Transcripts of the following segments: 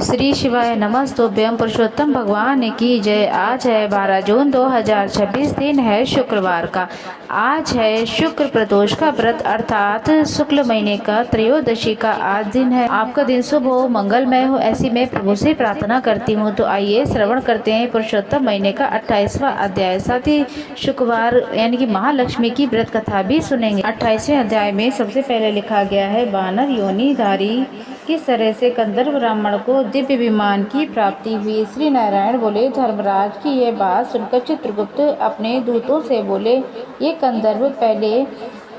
श्री शिवाय नमस्तुभ्यं। पुरुषोत्तम भगवान की जय। आज है 12 जून 2026, दिन है शुक्रवार का। आज है शुक्र प्रदोष का व्रत अर्थात शुक्ल महीने का त्रयोदशी का आज दिन है। आपका दिन शुभ हो, मंगलमय हो, ऐसी मैं प्रभु से प्रार्थना करती हूँ। तो आइए श्रवण करते हैं पुरुषोत्तम महीने का 28वां अध्याय। साथ ही शुक्रवार यानी कि महालक्ष्मी की व्रत कथा भी सुनेंगे। 28वें अध्याय में सबसे पहले लिखा गया है, वानर योनिधारी किस तरह से कंदर्प ब्राह्मण को दिव्य विमान की प्राप्ति हुई। श्री नारायण बोले, धर्मराज की यह बात सुनकर चित्रगुप्त अपने दूतों से बोले, ये कंदर्प पहले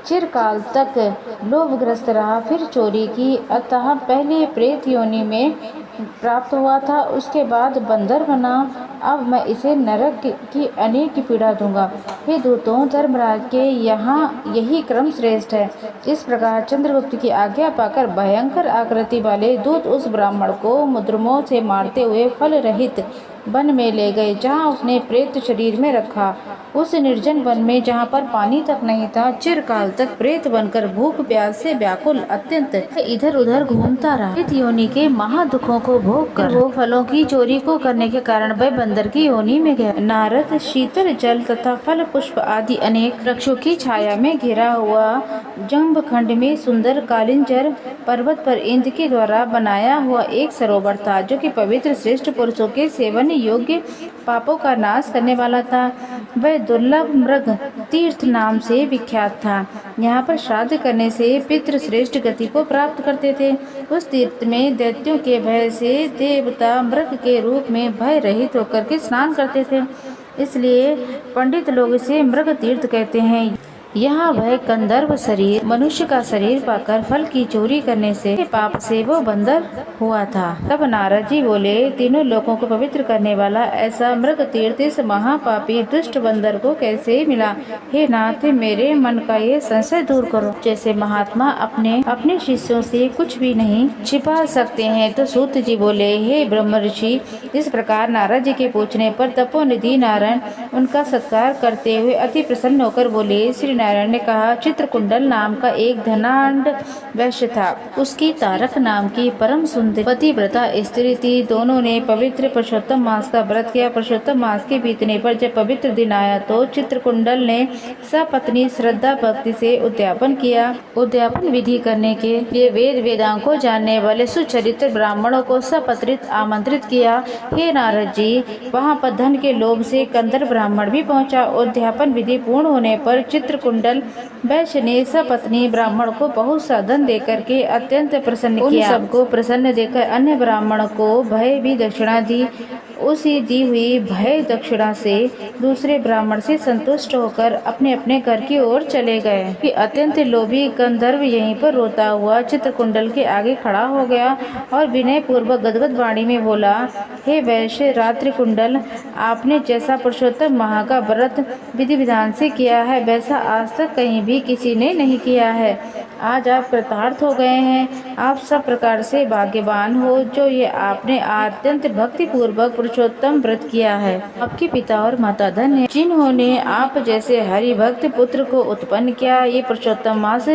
चिरकाल तक लोभग्रस्त रहा, फिर चोरी की, अतः पहले प्रेत योनि में प्राप्त हुआ था, उसके बाद बंदर बना। अब मैं इसे नरक की अनेक पीड़ा दूंगा। हे दूतों, धर्मराज के यहाँ यही क्रम श्रेष्ठ है। इस प्रकार चंद्रगुप्त की आज्ञा पाकर भयंकर आकृति वाले दूत उस ब्राह्मण को मुद्रमों से मारते हुए फल रहित वन में ले गए, जहाँ उसने प्रेत शरीर में रखा। उस निर्जन वन में, जहाँ पर पानी तक नहीं था, चिरकाल तक प्रेत बनकर भूख प्यास से व्याकुल अत्यंत इधर उधर घूमता रहा। प्रेत योनि के महादुखों को भोग कर वो फलों की चोरी को करने के कारण वह बंदर की योनि में गया। नारद शीतल जल तथा फल पुष्प आदि अनेक वृक्षों की छाया में घिरा हुआ जम्बखंड में सुंदर कालिंजर पर्वत पर इंद्र के द्वारा बनाया हुआ एक सरोवर था, जो कि पवित्र श्रेष्ठ पुरुषों के सेवन योग्य पापों का नाश करने वाला था। वह दुर्लभ मृग तीर्थ नाम से विख्यात था। यहाँ पर श्राद्ध करने से पितृ श्रेष्ठ गति को प्राप्त करते थे। उस तीर्थ में दैत्यों के भय से देवता मृग के रूप में भय रहित होकर के स्नान करते थे, इसलिए पंडित लोग इसे मृग तीर्थ कहते हैं। यहाँ वह कंदर्प शरीर मनुष्य का शरीर पाकर फल की चोरी करने से पाप से वो बंदर हुआ था। तब नारद जी बोले, तीनों लोगों को पवित्र करने वाला ऐसा मृग तीर्थ इस महापापी दुष्ट बंदर को कैसे मिला। हे नाथ, मेरे मन का ये संशय दूर करो। जैसे महात्मा अपने शिष्यों से कुछ भी नहीं छिपा सकते हैं, तो सूत जी बोले, हे ब्रह्म ऋषि। इस प्रकार नारद जी के पूछने पर तपोनिधि नारायण उनका सत्कार करते हुए अति प्रसन्न होकर बोले, श्री नारायण ने कहा, चित्रकुंडल नाम का एक धनाढ़ वैश्य था। उसकी तारक नाम की परम सुंदर पतिव्रता स्त्री थी। दोनों ने पवित्र पुरुषोत्तम मास का व्रत किया। पुरुषोत्तम मास के बीतने पर जब पवित्र दिन आया तो चित्रकुंडल ने सपत्नी श्रद्धा भक्ति से उद्यापन किया। उद्यापन विधि करने के लिए वेद वेदांग को जानने वाले सुचरित्र ब्राह्मणों को सपत्रित आमंत्रित किया। हे नारद जी, वहाँ पर धन के लोभ से कंदर्प ब्राह्मण भी पहुँचा। उद्यापन विधि पूर्ण होने पर चित्रकुंडल वैश्य ने सपत्नी ब्राह्मण को बहुत सा धन देकर के अत्यंत प्रसन्न किया। सबको प्रसन्न देकर अन्य ब्राह्मण को भय भी दक्षिणा दी। उसी दी हुई भय दक्षिणा से दूसरे ब्राह्मण से संतुष्ट होकर अपने अपने घर की ओर चले गए। कि अत्यंत लोभी कंदर्प यहीं पर रोता हुआ चित्रकुंडल के आगे खड़ा हो गया और विनय पूर्वक गदगद वाणी में बोला, हे वैश्य रात्रि कुंडल, आपने जैसा पुरुषोत्तम माह का व्रत विधि विधान से किया है, वैसा आज तक कहीं भी किसी ने नहीं किया है। आज आप कृतार्थ हो गए हैं। आप सब प्रकार से भाग्यवान हो, जो ये आपने अत्यंत भक्ति पूर्वक पुरुषोत्तम व्रत किया है। आपके पिता और माता धन्य, जिन्होंने आप जैसे हरि भक्त पुत्र को उत्पन्न किया। ये पुरुषोत्तम मास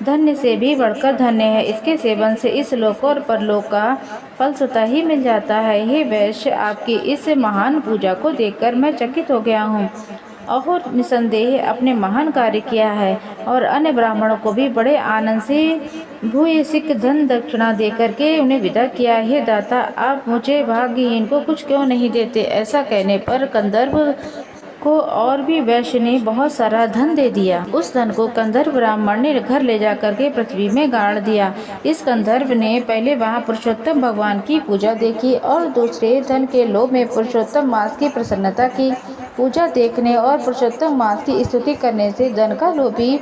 धन्य से भी बढ़कर धन्य है। इसके सेवन से इस लोक और परलोक का फल स्वतः ही मिल जाता है। हे वैश्य, आपकी इस महान पूजा को देखकर मैं चकित हो गया हूँ और निसंदेह अपने महान कार्य किया है। और अन्य ब्राह्मणों को भी बड़े आनंद से भूयसिक धन दक्षिणा देकर के उन्हें विदा किया। हे दाता, आप मुझे भाग्यहीन को कुछ क्यों नहीं देते। ऐसा कहने पर कंदर्प को और भी वैश्य ने बहुत सारा धन दे दिया। उस धन को कंदर्प ब्राह्मण ने घर ले जाकर के पृथ्वी में गाड़ दिया। इस कंदर्प ने पहले वहाँ पुरुषोत्तम भगवान की पूजा देखी और दूसरे धन के लोभ में पुरुषोत्तम मास की प्रसन्नता की। पूजा देखने और पुरुषोत्तम मास की स्तुति करने से धन का लोभी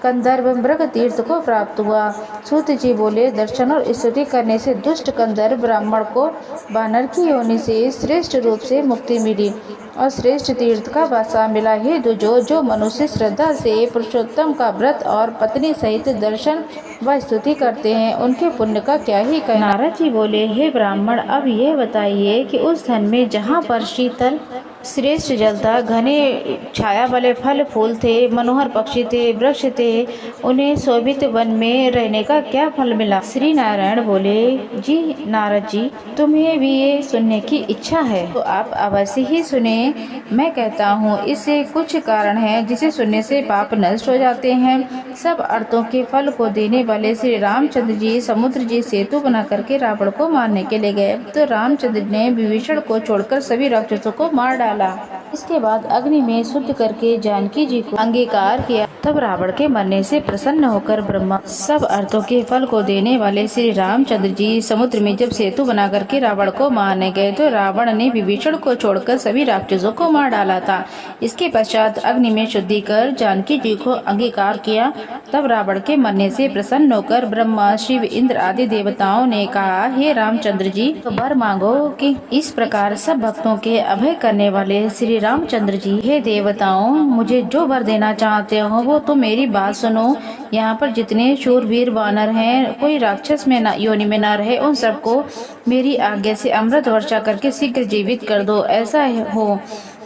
कंदर्प मृग तीर्थ को प्राप्त हुआ। सूत जी बोले, दर्शन और स्तुति करने से दुष्ट कंदर्प ब्राह्मण को वानर की योनि से श्रेष्ठ रूप से मुक्ति मिली और श्रेष्ठ तीर्थ का वासा मिला। हे दुजो, जो मनुष्य श्रद्धा से पुरुषोत्तम का व्रत और पत्नी सहित दर्शन व स्तुति करते हैं, उनके पुण्य का क्या ही कहना। नारद जी बोले, हे ब्राह्मण, अब यह बताइए कि उस धन में जहाँ पर शीतल श्रेष्ठ जल था, घने छाया वाले फल फूल थे, मनोहर पक्षी थे, वृक्ष थे, उन्हें शोभित वन में रहने का क्या फल मिला? श्री नारायण बोले, जी नारद जी, तुम्हें भी ये सुनने की इच्छा है तो आप अवश्य ही सुने। मैं कहता हूँ, इससे कुछ कारण है जिसे सुनने से पाप नष्ट हो जाते हैं। सब अर्थों के फल को देने वाले श्री रामचंद्र जी समुद्र जी सेतु बना करके रावण को मारने के लिए गए, तो रामचंद्र ने विभीषण को छोड़कर सभी राक्षसों को मार डाला। इसके बाद अग्नि में शुद्ध करके जानकी जी को अंगीकार किया। तब रावण के मरने से प्रसन्न होकर ब्रह्मा सब अर्थों के फल को देने वाले श्री रामचंद्र जी समुद्र में जब सेतु बना करके रावण को मारने गए, तो रावण ने विभीषण को छोड़कर सभी राक्षसों को मार डाला था। इसके पश्चात अग्नि में शुद्धि कर जानकी जी को अंगीकार किया। तब रावण के मरने से प्रसन्न होकर ब्रह्मा, शिव, इंद्र आदि देवताओं ने कहा, हे रामचंद्र जी, तो वर मांगो कि इस प्रकार सब भक्तों के अभय करने वाले श्री रामचंद्र जी, हे देवताओं, मुझे जो वर देना चाहते हो वो तो मेरी बात सुनो। यहाँ पर जितने शूरवीर वानर हैं, कोई राक्षस में योनि में न रहे, उन सबको मेरी आज्ञा से अमृत वर्षा करके शीघ्र जीवित कर दो, ऐसा हो।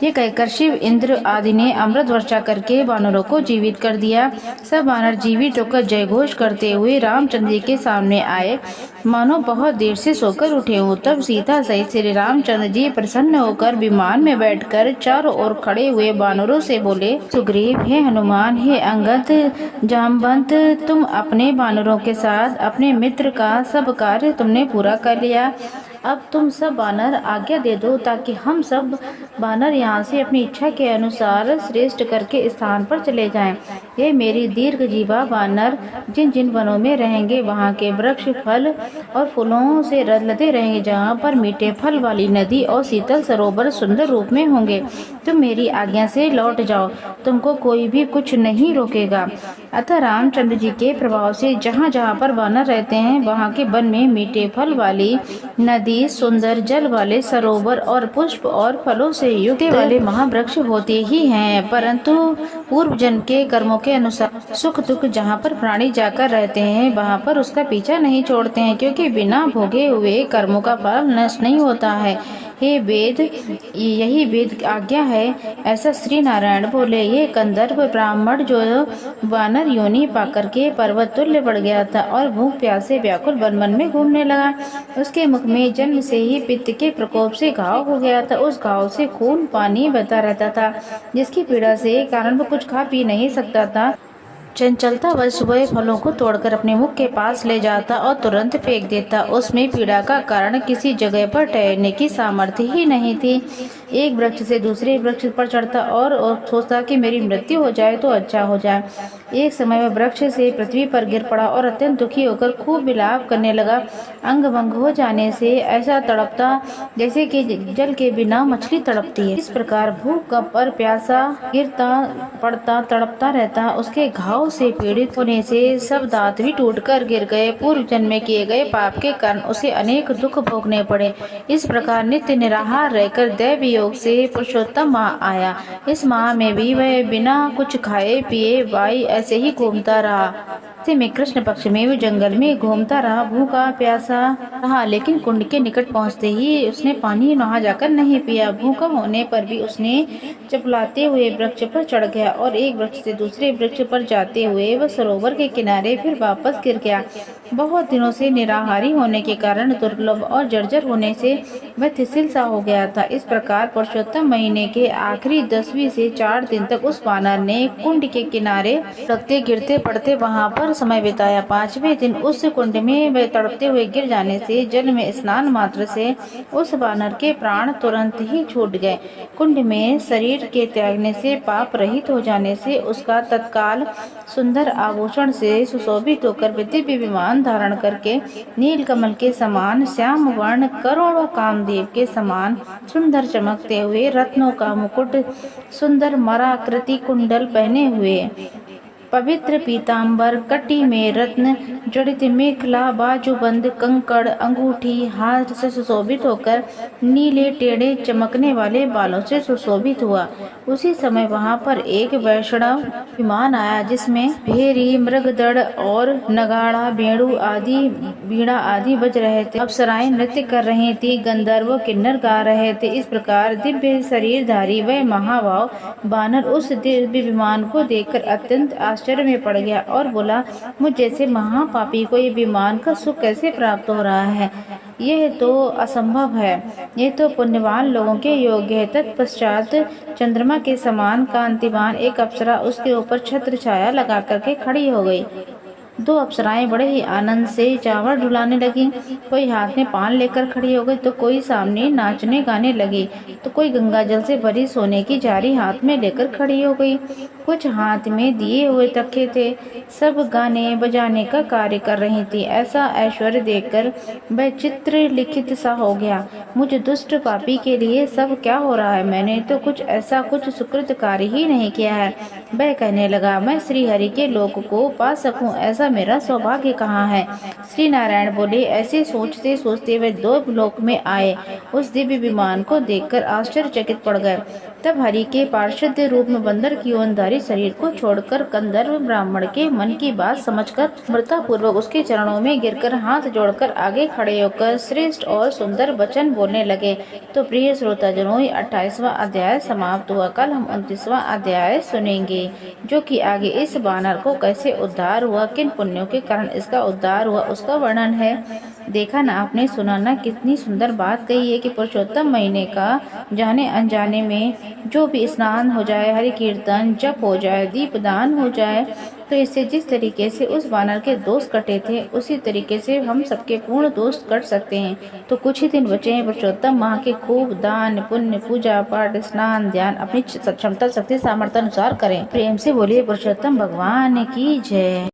ये कहकर शिव, इंद्र आदि ने अमृत वर्षा करके वानरों को जीवित कर दिया। सब वानर जीवित होकर जयघोष करते हुए रामचंद्र जी के सामने आए, मानो बहुत देर से सोकर उठे हों। तब सीता सहित श्री रामचंद्र जी प्रसन्न होकर विमान में बैठकर चारों ओर खड़े हुए वानरों से बोले, सुग्रीव, हे हनुमान, हे अंगद, जामवंत, तुम अपने वानरों के साथ अपने मित्र का सब कार्य तुमने पूरा कर लिया। अब तुम सब वानर आज्ञा दे दो ताकि हम सब वानर यहाँ से अपनी इच्छा के अनुसार श्रेष्ठ करके स्थान पर चले जाएं। ये मेरी दीर्घ जीवा वानर जिन जिन वनों में रहेंगे वहाँ के वृक्ष फल और फूलों से लदे रहेंगे, जहाँ पर मीठे फल वाली नदी और शीतल सरोवर सुंदर रूप में होंगे। तुम मेरी आज्ञा से लौट जाओ, तुमको कोई भी कुछ नहीं रोकेगा। अतः रामचंद्र जी के प्रभाव से जहाँ जहाँ पर वानर रहते हैं, वहाँ के वन में मीठे फल वाली नदी, सुंदर जल वाले सरोवर और पुष्प और फलों से युक्त वाले महावृक्ष होते ही हैं। परंतु पूर्व जन्म के कर्मों के अनुसार सुख दुख जहाँ पर प्राणी जाकर रहते हैं, वहाँ पर उसका पीछा नहीं छोड़ते हैं, क्योंकि बिना भोगे हुए कर्मों का फल नष्ट नहीं होता है। हे वेद, यही वेद आज्ञा है, ऐसा श्री नारायण बोले। ये कंदर्प ब्राह्मण जो वानर योनि पाकर के पर्वत तुल्य बढ़ गया था और भूख प्यास से व्याकुल वन वन में घूमने लगा, उसके मुख में जन्म से ही पित्त के प्रकोप से घाव हो गया था। उस घाव से खून पानी बहता रहता था, जिसकी पीड़ा से कारण वो कुछ खा पी नहीं सकता था। चंचलता वश वह फलों को तोड़कर अपने मुख के पास ले जाता और तुरंत फेंक देता। उसमें पीड़ा का कारण किसी जगह पर ठहरने की सामर्थ्य ही नहीं थी। एक वृक्ष से दूसरे वृक्ष पर चढ़ता और सोचता कि मेरी मृत्यु हो जाए तो अच्छा हो जाए। एक समय वह वृक्ष से पृथ्वी पर गिर पड़ा और अत्यंत दुखी होकर खूब विलाप करने लगा। अंग भंग हो जाने से ऐसा तड़पता जैसे कि जल के बिना मछली तड़पती है। इस प्रकार भूख पर प्यासा गिरता पड़ता तड़पता रहता। उसके घाव से पीड़ित होने से सब दांत भी टूटकर गिर गए। पूर्व जन्म में किए गए पाप के कारण उसे अनेक दुख भोगने पड़े। इस प्रकार नित्य निराहार रहकर दैव योग से पुरुषोत्तम माह आया। इस माह में भी वह बिना कुछ खाए पिए वाई ऐसे ही घूमता रहा। में कृष्ण पक्ष में वो जंगल में घूमता रहा, भूखा प्यासा रहा, लेकिन कुंड के निकट पहुंचते ही उसने पानी वहां जाकर नहीं पिया। भूखा होने पर भी उसने चपलाते हुए वृक्ष पर चढ़ गया और एक वृक्ष से दूसरे वृक्ष पर जाते हुए वह सरोवर के किनारे फिर वापस गिर गया। बहुत दिनों से निराहारी होने के कारण दुर्लभ और जर्जर होने से वह थिसिल सा हो गया था। इस प्रकार पुरुषोत्तम महीने के आखिरी 10वीं से 4 दिन तक उस वानर ने कुंड के किनारे रखते गिरते पड़ते वहां पर समय बिताया। 5वें दिन उस कुंड में वह तड़पते हुए गिर जाने से जल में स्नान मात्र से उस वानर के प्राण तुरंत ही छूट गए। कुंड में शरीर के त्यागने से, पाप रहित हो जाने से उसका तत्काल सुंदर आभूषण से सुशोभित होकर दिव्य विमान धारण करके नील कमल के समान श्याम वर्ण करोड़ों कामदेव के समान सुंदर चमकते हुए रत्नों का मुकुट, सुंदर मराकृति कुंडल पहने हुए पवित्र पीताम्बर, कटी में रत्न जड़ित मेखला, बाजूबंद, कंकड़, अंगूठी, हाथ से सुशोभित होकर नीले टेढ़े चमकने वाले बालों से सुशोभित हुआ। उसी समय वहां पर एक वैष्णव विमान आया जिसमें भेरी, मृगदड़ और नगाड़ा, बीड़ा आदि बज रहे थे। अप्सराएं नृत्य कर रही थी, गंधर्व किन्नर गा रहे थे। इस प्रकार दिव्य शरीरधारी वह महाभाव बानर उस दिव्य विमान को देखकर अत्यंत आश्चर्य में पड़ गया और बोला, मुझ जैसे महापापी को ये विमान का सुख कैसे प्राप्त हो रहा है? यह तो असंभव है, यह तो पुण्यवान लोगों के योग्य है। तत्पश्चात चंद्रमा के समान कांतिवान एक अप्सरा उसके ऊपर छत्र छाया लगा करके खड़ी हो गई। दो अप्सराएं बड़े ही आनंद से चावल डुलाने लगी। कोई हाथ में पान लेकर खड़ी हो गई तो कोई सामने नाचने गाने लगी, तो कोई गंगा जल से भरी सोने की जारी हाथ में लेकर खड़ी हो गई। कुछ हाथ में दिए हुए रखे थे, सब गाने बजाने का कार्य कर रही थी। ऐसा ऐश्वर्य देखकर वह चित्र लिखित सा हो गया। मुझ दुष्ट पापी के लिए सब क्या हो रहा है? मैंने तो कुछ सुकृत कार्य ही नहीं किया है। वह कहने लगा, मैं श्री हरि के लोक को पा सकूं ऐसा मेरा सौभाग्य कहाँ है? श्री नारायण बोले। ऐसे सोचते सोचते वे दो लोक में आए। उस दिव्य विमान को देखकर आश्चर्यचकित पड़ गए। तब हरि के पार्षद रूप में बंदर की ओंधारी शरीर को छोड़कर गंधर्व ब्राह्मण के मन की बात समझकर मृतापूर्वक उसके चरणों में गिरकर हाथ जोड़कर आगे खड़े होकर श्रेष्ठ और सुंदर वचन बोलने लगे। तो प्रिय श्रोताजनों, 28वां अध्याय समाप्त हुआ। कल हम 29वां अध्याय सुनेंगे, जो कि आगे इस बानर को कैसे उद्धार हुआ, किन पुण्यों के कारण इसका उद्धार हुआ, उसका वर्णन है। देखा ना आपने, सुना ना, कितनी सुंदर बात कही है कि पुरुषोत्तम महीने का जाने अनजाने में जो भी स्नान हो जाए, हरि कीर्तन जप हो जाए, दीपदान हो जाए, तो इससे जिस तरीके से उस वानर के दोष कटे थे उसी तरीके से हम सबके पूर्ण दोष कट सकते हैं। तो कुछ ही दिन बचे हैं पुरुषोत्तम माह के। खूब दान पुण्य, पूजा पाठ, स्नान, ध्यान अपनी क्षमता शक्ति सामर्थ्य अनुसार करें। प्रेम से बोलिए पुरुषोत्तम भगवान की जय।